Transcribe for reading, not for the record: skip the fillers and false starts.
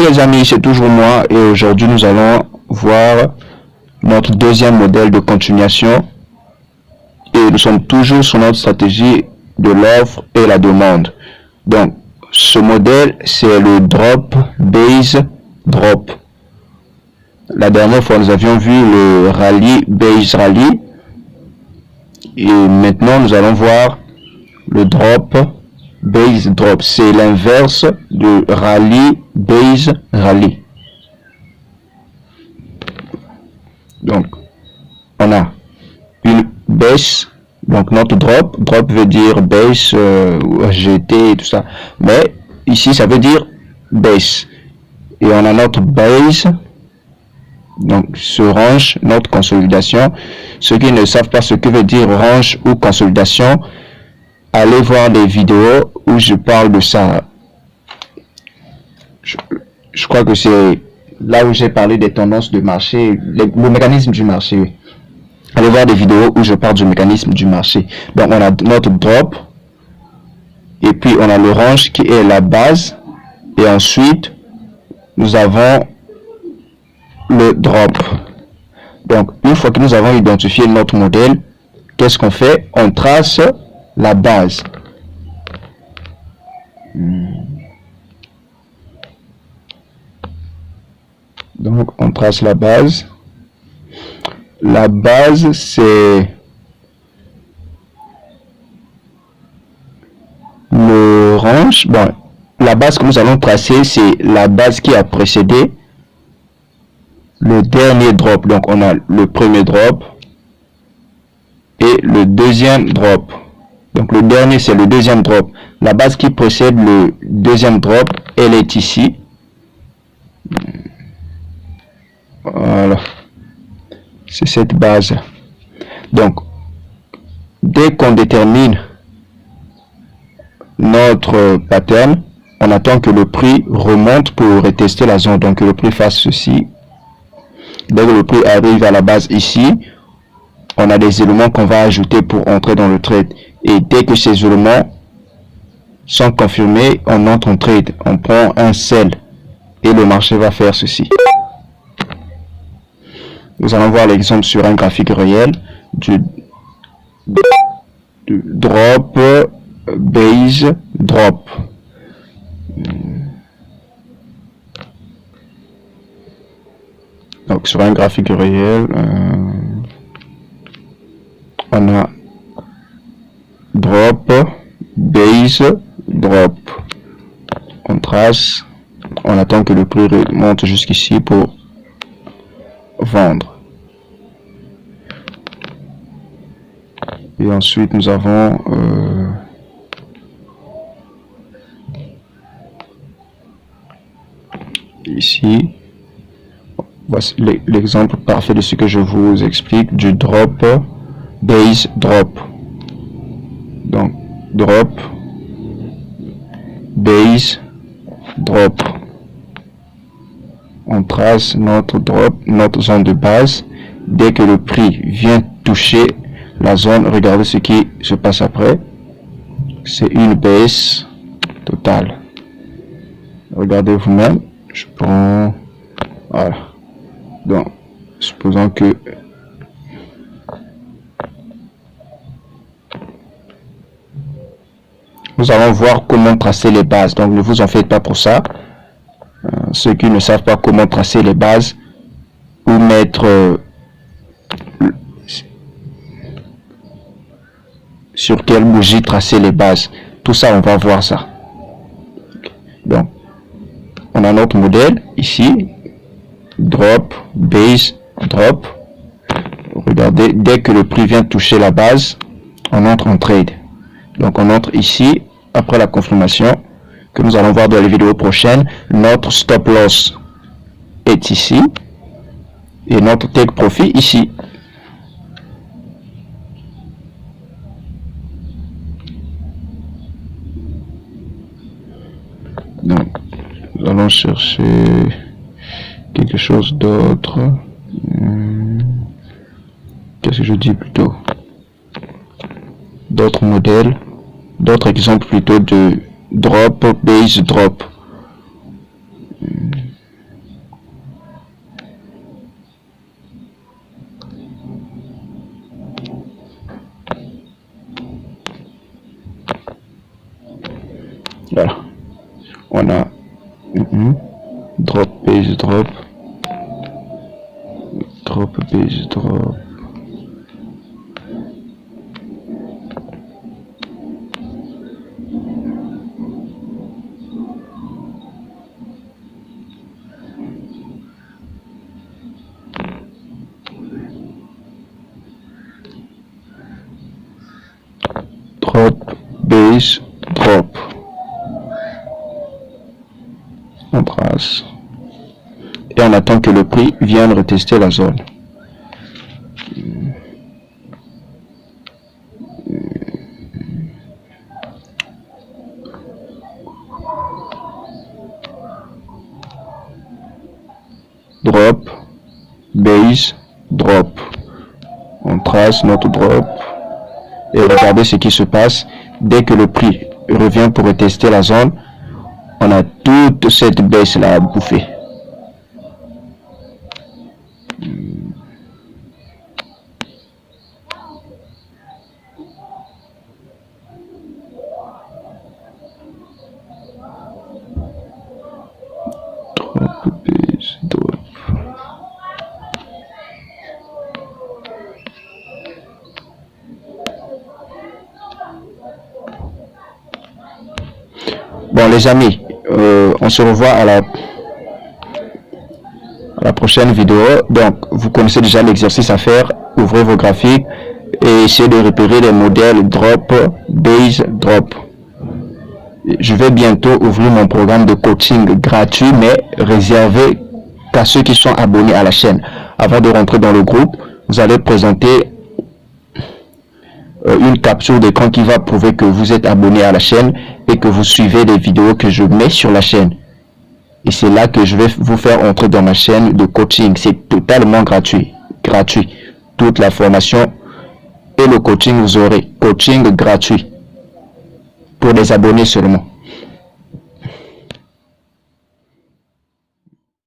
les amis, c'est toujours moi et aujourd'hui nous allons voir notre deuxième modèle de continuation et nous sommes toujours sur notre stratégie de l'offre et la demande. Donc ce modèle c'est le drop base drop. La dernière fois nous avions vu le rallye base rallye et maintenant nous allons voir le drop base drop. C'est l'inverse de rallye base rallye. Donc on a une baisse, donc notre drop veut dire baisse, GT tout ça, mais ici ça veut dire baisse et on a notre base, donc ce range, notre consolidation. Ceux qui ne savent pas ce que veut dire range ou consolidation, allez voir des vidéos où je parle de ça. Je crois que c'est là où j'ai parlé des tendances de marché, le mécanisme du marché. Oui. Allez voir des vidéos où je parle du mécanisme du marché. Donc on a notre drop et puis on a le range qui est la base et ensuite nous avons le drop. Donc une fois que nous avons identifié notre modèle, qu'est-ce qu'on fait? On trace la base. Donc on trace la base. La base c'est le range. Bon, la base que nous allons tracer c'est la base qui a précédé le dernier drop. Donc on a le premier drop et le deuxième drop. Donc le dernier c'est le deuxième drop. La base qui précède le deuxième drop, elle est ici. Voilà. C'est cette base. Donc dès qu'on détermine notre pattern, on attend que le prix remonte pour retester la zone. Donc que le prix fasse ceci. Dès que le prix arrive à la base ici, on a des éléments qu'on va ajouter pour entrer dans le trade. Et dès que ces éléments sont confirmés, on entre en trade. On prend un sell et le marché va faire ceci. Nous allons voir l'exemple sur un graphique réel du drop base drop. Donc sur un graphique réel, on a drop base drop. On trace, on attend que le prix remonte jusqu'ici pour vendre. Et ensuite nous avons ici, voici l'exemple parfait de ce que je vous explique du drop base drop. Donc drop base drop. On trace notre drop, notre zone de base. Dès que le prix vient toucher la zone, regardez ce qui se passe après. C'est une baisse totale. Regardez vous-même. Je prends, voilà. Donc supposons que nous allons voir comment tracer les bases. Donc ne vous en faites pas pour ça. Ceux qui ne savent pas comment tracer les bases ou mettre sur quelle bougie tracer les bases, tout ça on va voir ça. Donc on a notre modèle ici, drop base drop. Regardez, dès que le prix vient toucher la base, on entre en trade. Donc on entre ici après la confirmation que nous allons voir dans les vidéos prochaines. Notre stop loss est ici et notre take profit ici. Donc nous allons chercher quelque chose d'autre. Qu'est-ce que je dis plutôt? D'autres modèles, d'autres exemples plutôt de drop base drop. On a drop, page drop, page drop. Drop, base, drop. On trace. Et on attend que le prix vienne retester la zone. Drop, base, drop. On trace notre drop. Et regardez ce qui se passe. Dès que le prix revient pour retester la zone, on a toute cette baisse là à bouffer. Drop, base, drop. Bon les amis, on se revoit à la prochaine vidéo. Donc vous connaissez déjà l'exercice à faire. Ouvrez vos graphiques et essayez de repérer les modèles drop, base, drop. Je vais bientôt ouvrir mon programme de coaching gratuit, mais réservé qu'à ceux qui sont abonnés à la chaîne. Avant de rentrer dans le groupe, vous allez présenter une capture d'écran qui va prouver que vous êtes abonné à la chaîne et que vous suivez les vidéos que je mets sur la chaîne. Et c'est là que je vais vous faire entrer dans ma chaîne de coaching. C'est totalement gratuit. Toute la formation et le coaching, vous aurez coaching gratuit pour les abonnés seulement.